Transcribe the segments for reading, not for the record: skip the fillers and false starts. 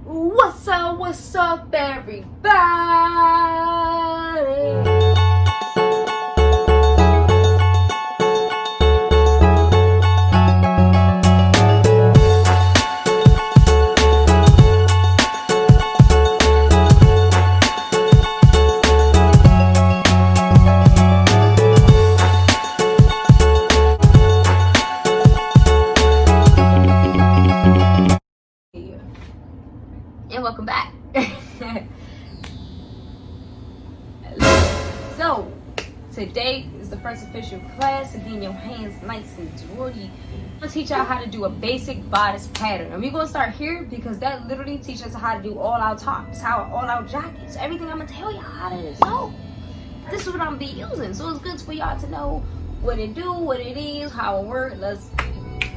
What's up, everybody? And welcome back. So today is the first official class, so getting your hands nice and dirty. I'm gonna teach y'all how to do a basic bodice pattern, and we're gonna start here because that literally teaches us how to do all our tops, all our jackets, everything. I'm gonna tell y'all how to do. So this is what I'm gonna be using, so it's good for y'all to know what it do, what it is, how it works. Let's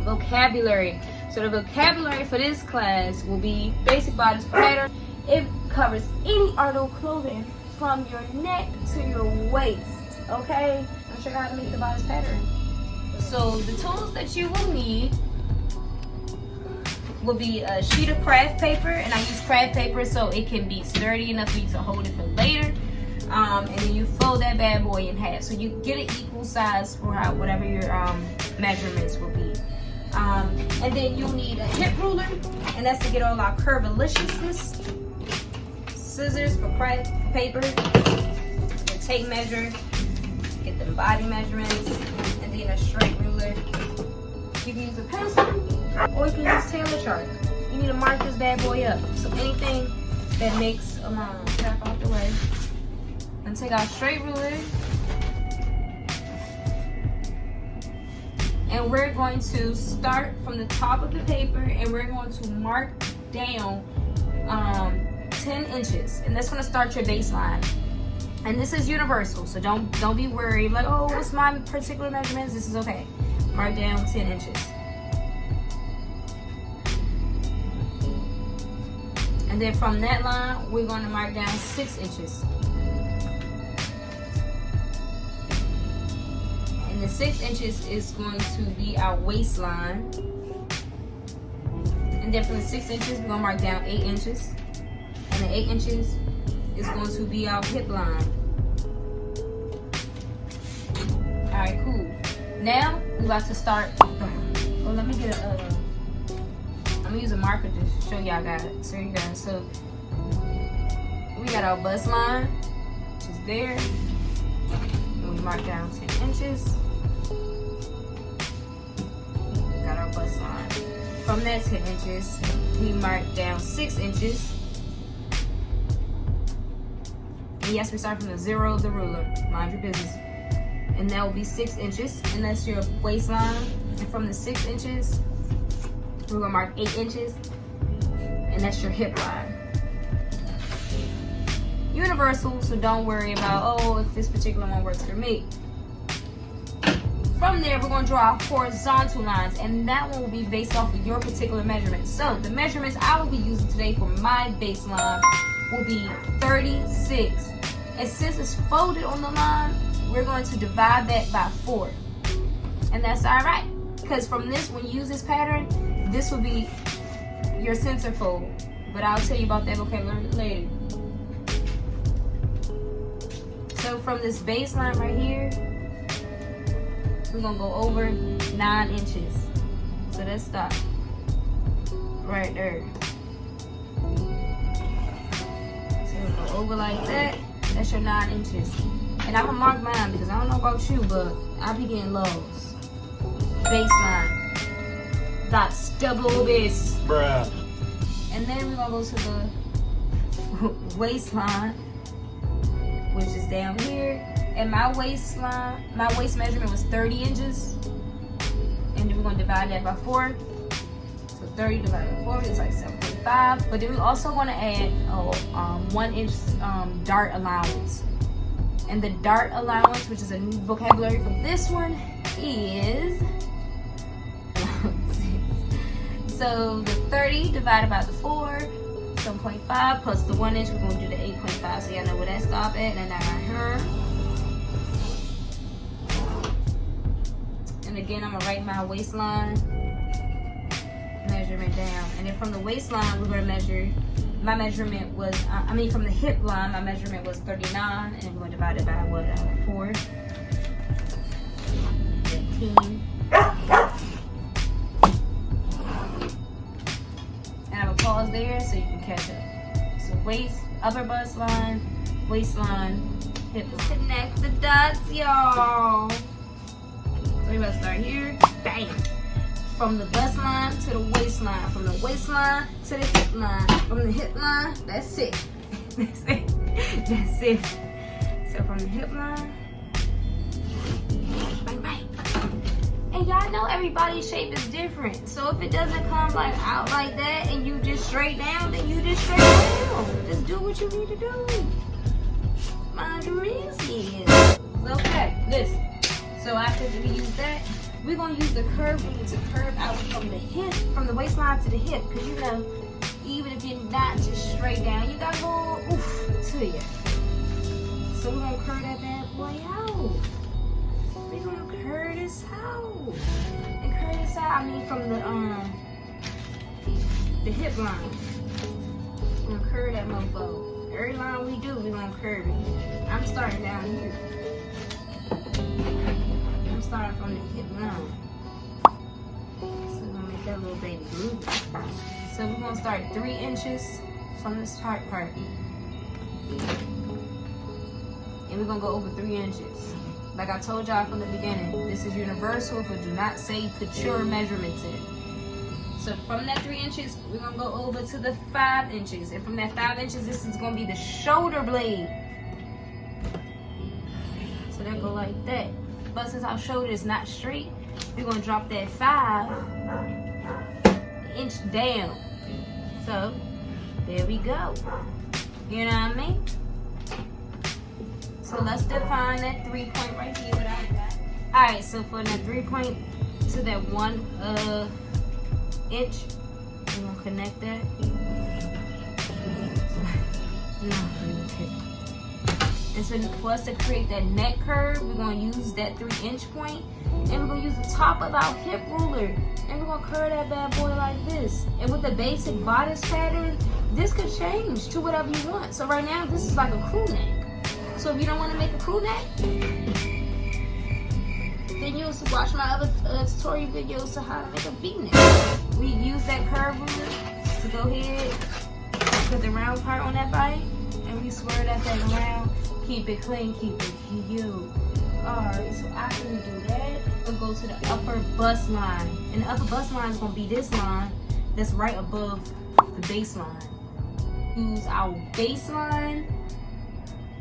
vocabulary. So the vocabulary for this class will be basic bodice pattern. It covers any article of clothing from your neck to your waist. Okay? I'm sure how to make the bodice pattern. So the tools that you will need will be a sheet of craft paper, and I use craft paper so it can be sturdy enough for you to hold it for later. And then you fold that bad boy in half, so you get an equal size for whatever your measurements will be. And then you'll need a hip ruler, and that's to get all our curvaliciousness. Scissors for craft paper, a tape measure, get the body measurements, and then a straight ruler. You can use a pencil, or you can use tailor chart. You need to mark this bad boy up. So anything that makes a line, tap out the way. And take our straight ruler. And we're going to start from the top of the paper, and we're going to mark down 10 inches, and that's going to start your baseline. And this is universal, so don't be worried like, oh, what's my particular measurements? This is okay. Mark down 10 inches. And then from that line, we're going to mark down 6 inches. And the 6 inches is going to be our waistline. And then from the 6 inches, we're going to mark down 8 inches. And the 8 inches is going to be our hip line. Alright, cool. Now, we're about to start. Oh, let me get a, I'm going to use a marker to show y'all guys. So you guys, so we got our bust line, which is there. And we mark down 10 inches. Got our bust line. From that 10 inches, we mark down 6 inches. And yes, we start from the zero of the ruler. Mind your business. And that will be 6 inches, and that's your waistline. And from the 6 inches, we're gonna mark 8 inches, and that's your hip line. Universal, so don't worry about, oh, if this particular one works for me. From there, we're going to draw horizontal lines, and that one will be based off of your particular measurements. So the measurements I will be using today for my baseline will be 36. And since it's folded on the line, we're going to divide that by 4. And that's all right, because from this, when you use this pattern, this will be your center fold. But I'll tell you about that vocabulary later. So from this baseline right here, we're gonna go over 9 inches. So let's stop right there. So we'll go over like that. That's your 9 inches. And I'm gonna mark mine because I don't know about you, but I be getting lows. Baseline. That's double this. Bruh. And then we're gonna go to the waistline, which is down here. And my waistline, my waist measurement was 30 inches. And then we're gonna divide that by 4. So 30 divided by 4 is like 7.5. But then we also wanna add a 1 inch dart allowance. And the dart allowance, which is a new vocabulary for this one, is, so the 30 divided by the 4, 7.5 plus the 1 inch, we're gonna do the 8.5. So y'all know where that stop at, and then right here. And again, I'm gonna write my waistline measurement down. And then from the waistline, we're gonna measure my measurement was, from the hip line, my measurement was 39, and we're going to divide it by what, 4? 15. And I will pause there so you can catch up. So waist, upper bust line, waistline, hip. Let's connect the dots, y'all. So we're going to start here. Bam. From the bust line to the waistline. From the waistline to the hip line. From the hip line, that's it. That's it. That's it. So from the hip line, bang, bang. And y'all know everybody's shape is different. So if it doesn't come like out like that and you just straight down, then you just straight down. Just do what you need to do. Mind your business. Okay, listen. So after we use that, we're gonna use the curve rule to curve out from the hip, from the waistline to the hip. Cause you know, even if you're not just straight down, you gotta go oof to you. So we're gonna curve that bad boy out. We're gonna curve this out. And curve this out, from the hip line. We're gonna curve that mofo. Every line we do, we're gonna curve it. I'm starting down here. Starting from the hip line. So we're gonna make that little baby move. So we're gonna start 3 inches from this part. And we're gonna go over 3 inches. Like I told y'all from the beginning, this is universal, but do not say put your measurements in. So from that 3 inches, we're gonna go over to the 5 inches. And from that 5 inches, this is gonna be the shoulder blade. So that go like that. But since our shoulder is not straight, we're gonna drop that 5 inch down. So there we go. You know what I mean? So let's define that 3 point right here that I got. Alright, so for that 3 point to that 1 inch, we're gonna connect that. And so for us to create that neck curve, we're gonna use that 3 inch point, and we're gonna use the top of our hip ruler, and we're gonna curve that bad boy like this. And with the basic bodice pattern, this could change to whatever you want. So right now, this is like a crew neck. So if you don't want to make a crew neck, then you'll watch my other tutorial videos on how to make a V-neck. We use that curve ruler to go ahead and put the round part on that body, and we swerve that thing around. Keep it clean, keep it cute. Alright, so after we do that, we'll go to the upper bust line. And the upper bust line is going to be this line that's right above the baseline. Use our baseline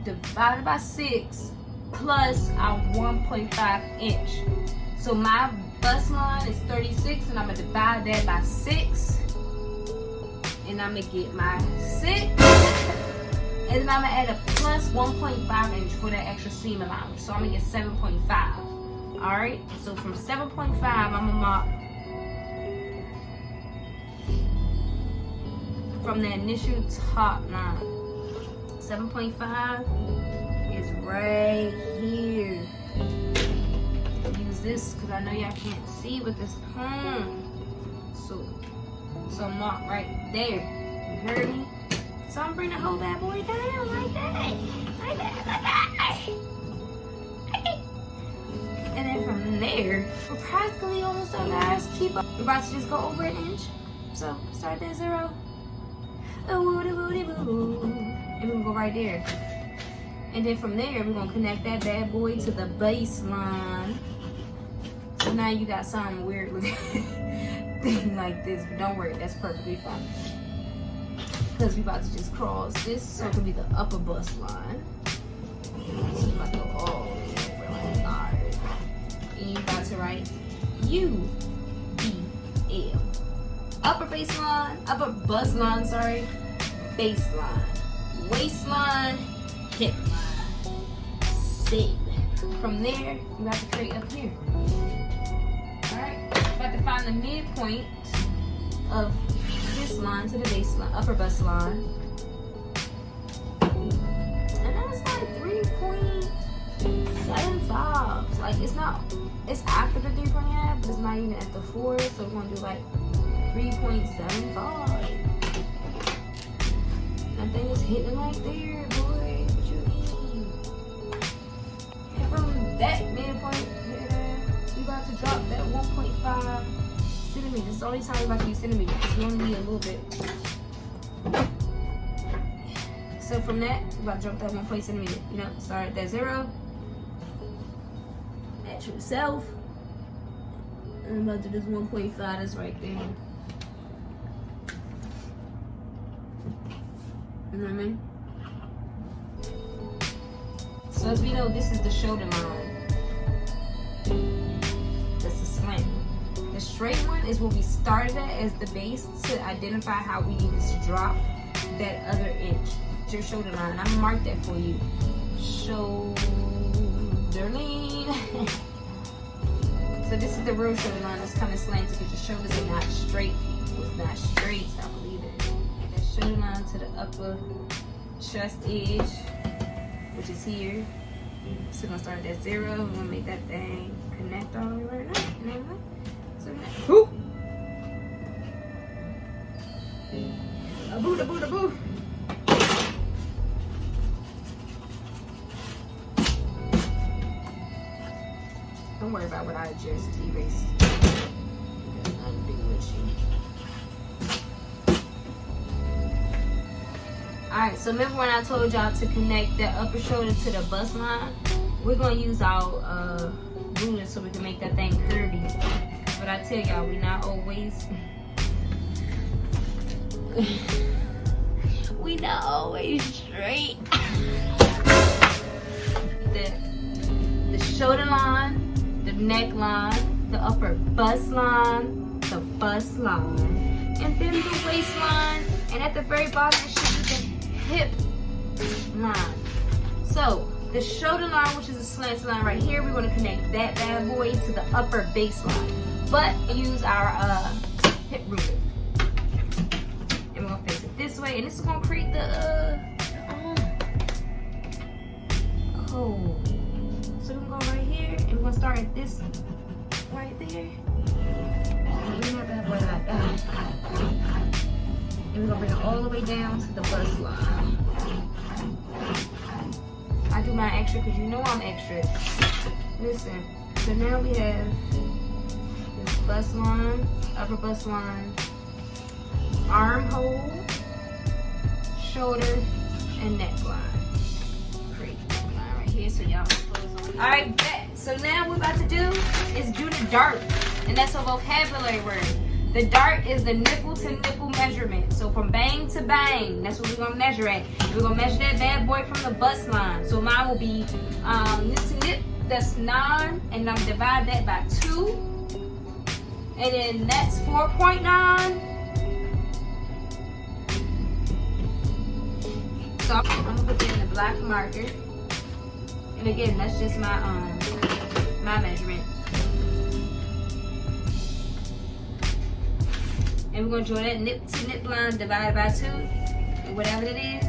divided by 6 plus our 1.5 inch. So my bust line is 36, and I'm going to divide that by 6. And I'm going to get my 6. And then I'm gonna add a plus 1.5 inch for that extra seam allowance. So I'm gonna get 7.5. Alright, so from 7.5, I'm gonna mark from the initial top line. 7.5 is right here. Use this because I know y'all can't see with this palm. So mark right there. You heard me? So I'm bringing the whole bad boy down like that. Like that, like that. And then from there, we're practically almost done, guys. Keep up. We're about to just go over 1 inch. So start at 0. And we're gonna go right there. And then from there, we're gonna connect that bad boy to the baseline. So now you got something weird looking thing like this, but don't worry, that's perfectly fine. Because we about to just cross this, so it can be the upper bust line. So you about to go all the way over like that. And you about to write U-B-L. Upper baseline, upper bust line, sorry. Baseline. Waistline, hip line. Same. From there, you have to create up here. Alright, about to find the midpoint of this line to the baseline, upper bust line. And that's like 3.75. Like it's after the 3.5, but it's not even at the 4. So we're gonna do like 3.75. hitting it right there, boy. What you mean? And from that midpoint, you about to drop that 1.5 centimeters. It's the only time you're about to use centimeters. Because you only need a little bit. So from that, you're about to drop that 1.5 centimeter. You know, start at that 0. At yourself. And I'm about to do this 1.5 that's right there. You know what I mean? So as we know, this is the shoulder line. That's the slant. The straight one is what we started at as the base to identify how we need to drop that other inch. It's your shoulder line. I'm gonna mark that for you. Shoulder lean. So this is the real shoulder line that's kind of slanted because your shoulders are not straight. It's not straight, so I believe it. That shoulder line to the upper chest edge, which is here. So we're gonna start at that 0. We're gonna make that thing connect all the way right now. And everything. So we're gonna whoop. A boo, da boo, da boo. Don't worry about what I just erased. Alright, so remember when I told y'all to connect the upper shoulder to the bust line? We're going to use our ruler so we can make that thing curvy. But I tell y'all, we're not always... we not always straight. The shoulder line, the neckline, the upper bust line, the bust line, and then the waistline, and at the very bottom it should be the hip line. So the shoulder line, which is a slant line right here, we're going to connect that bad boy to the upper baseline, but use our hip ruler, and we're going to face it this way, and this is going to create the so we're going to go right here, and we're going to start at this right there. And we're going to bring it all the way down to the bust line. I do my extra because you know I'm extra. Listen, so now we have this bust line, upper bust line, armhole, shoulder, and neckline. Great. Line right here so y'all can close on. Alright, bet. So now what we're about to do is do the dart. And that's a vocabulary word. The dart is the nipple to nipple measurement. So from bang to bang, that's what we're gonna measure at. We're gonna measure that bad boy from the bust line. So mine will be nip to nip, that's 9, and I'm divide that by 2. And then that's 4.9. So I'm gonna put that in the black marker. And again, that's just my my measurement. And we're going to draw that nip to nip line divided by 2. And whatever it is,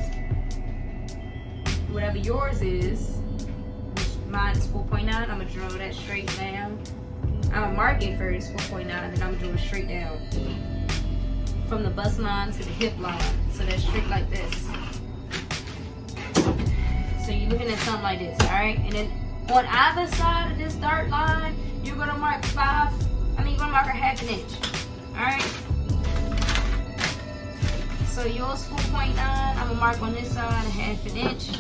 whatever yours is, which mine is 4.9, I'm going to draw that straight down. I'm going to mark it first, 4.9, then I'm going to draw it straight down. From the bust line to the hip line. So that's straight like this. So you're looking at something like this, alright? And then on either side of this dart line, you're going to mark you're going to mark a ½ inch. Alright? So yours 4.9, I'm going to mark on this side a ½ inch.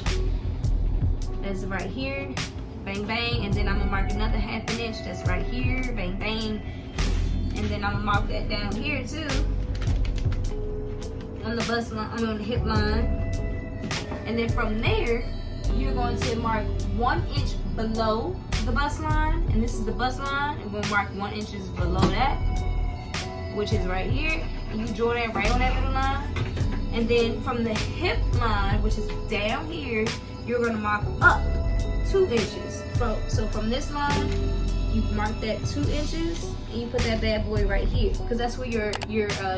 That's right here. Bang, bang. And then I'm going to mark another ½ inch. That's right here. Bang, bang. And then I'm going to mark that down here too. On the bust line, on the hip line. And then from there, you're going to mark 1 inch below the bust line. And this is the bust line. And we're going to mark 1 inch below that, which is right here. And you draw that right on that little line. And then from the hip line, which is down here, you're going to mark up 2 inches. So from this line, you mark that 2 inches, and you put that bad boy right here, because that's where your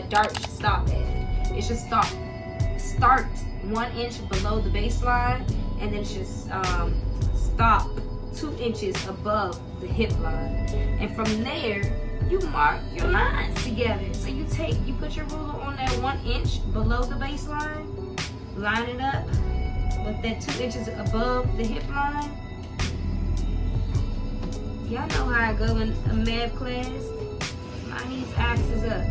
dart should stop at. It should start 1 inch below the baseline, and then it should stop 2 inches above the hip line. And from there, you mark your lines together. So you put your ruler on that 1 inch below the baseline, line it up with that 2 inches above the hip line. Y'all know how I go in a math class. Line these axes up.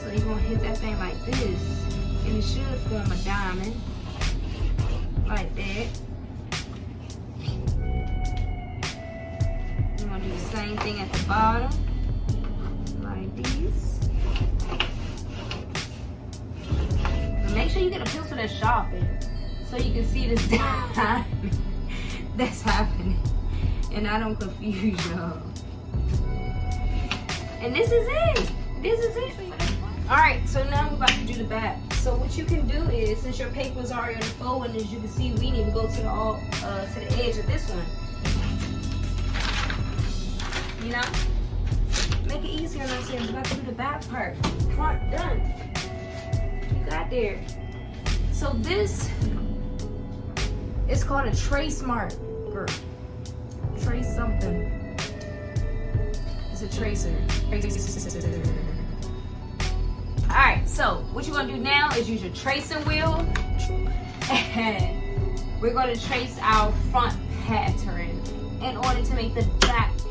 So you're gonna hit that thing like this, and it should form a diamond, like that. You're gonna do the same thing at the bottom, like this. And make sure you get a pencil that's sharpened, so you can see this diamond that's happening, and I don't confuse y'all. And this is it. This is it. Alright, so now we're about to do the back. So what you can do is, since your paper is already on the fold, and as you can see, we didn't even go to the edge of this one. You know? Make it easier on us. We're about to do the back part. Front done. You got there. So this is called a trace marker. Trace something. It's a tracer. Alright, so what you're going to do now is use your tracing wheel, and we're going to trace our front pattern in order to make the back pattern.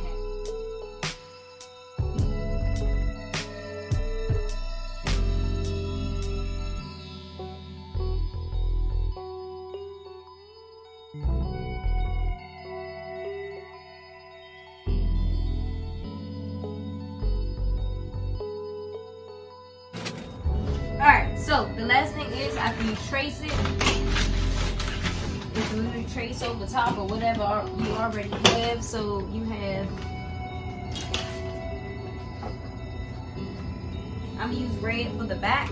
Alright, so the last thing is, after you trace it, is literally trace over top or whatever you already have. So you have, I'm gonna use red for the back.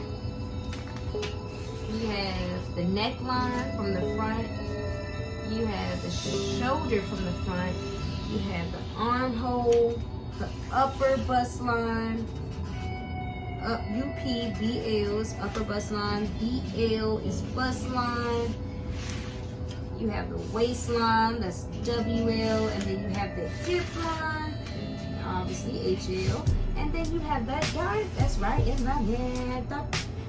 You have the neckline from the front. You have the shoulder from the front. You have the armhole, the upper bust line. UP, BL is upper bust line, BL is bust line. You have the waistline, that's WL, and then you have the hip line, obviously HL, and then you have that dart, that's right in my neck,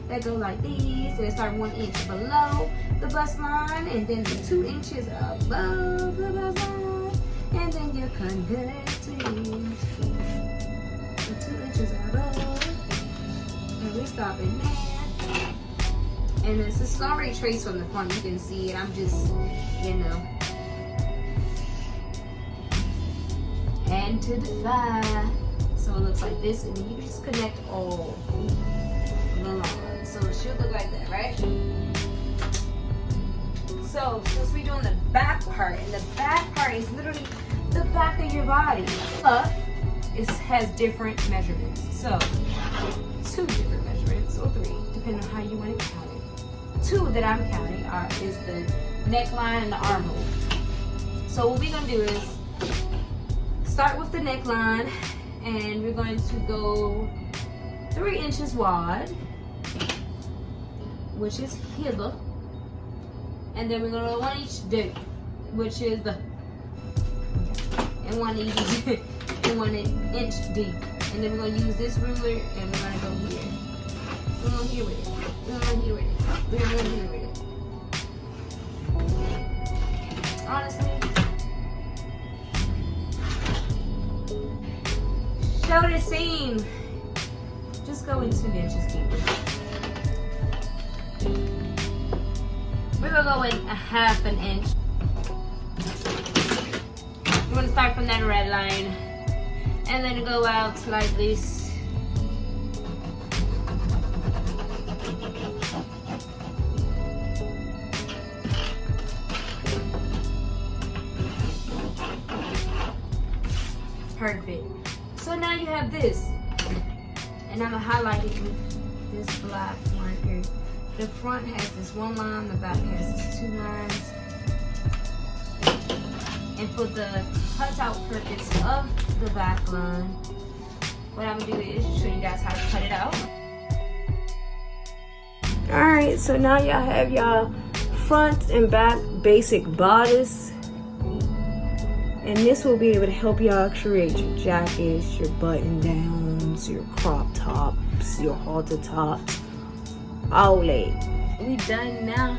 that go like these. So they start 1 inch below the bust line, and then the 2 inches above the bust line, and then you're connecting the 2 inches above. We stop in there, and it's a already traced from the front. You can see it. I'm just, you know, hand to the thigh. So it looks like this, and then you just connect all the lines. So it should look like that, right? So since we're doing the back part, and the back part is literally the back of your body, but it has different measurements. So 2 different measurements, or 3, depending on how you want to count it. 2 that I'm counting is the neckline and the armhole. So what we're going to do is start with the neckline, and we're going to go 3 inches wide, which is here, and then we're going to go 1 inch deep, which is the, and 1 inch and 1 inch deep. And then we're going to use this ruler, and we're going to go here. We're going here with it. We're going here with it. We're going here with it. Honestly, shoulder seam, just go in 2 inches deeper. We're going to go in 1/2 inch. We're going to start from that red line, and then go out like this. Perfect. So now you have this, and I'm gonna highlight it with this black one here. The front has this 1 line, the back has this 2 lines. And for the cutout purpose of the back line, what I'm gonna do is show you guys how to cut it out. Alright, so now y'all have y'all front and back basic bodice. And this will be able to help y'all create your jackets, your button downs, your crop tops, your halter tops, all that. we done now.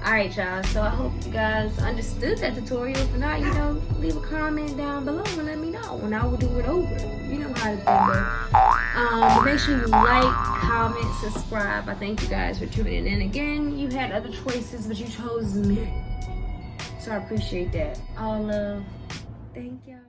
Alright, y'all, so I hope you guys understood that tutorial. If not, you know, leave a comment down below and let me know, and I will do it over. You know how to do that. But make sure you like, comment, subscribe. I thank you guys for tuning in. Again, you had other choices, but you chose me. So I appreciate that. All love. Thank y'all.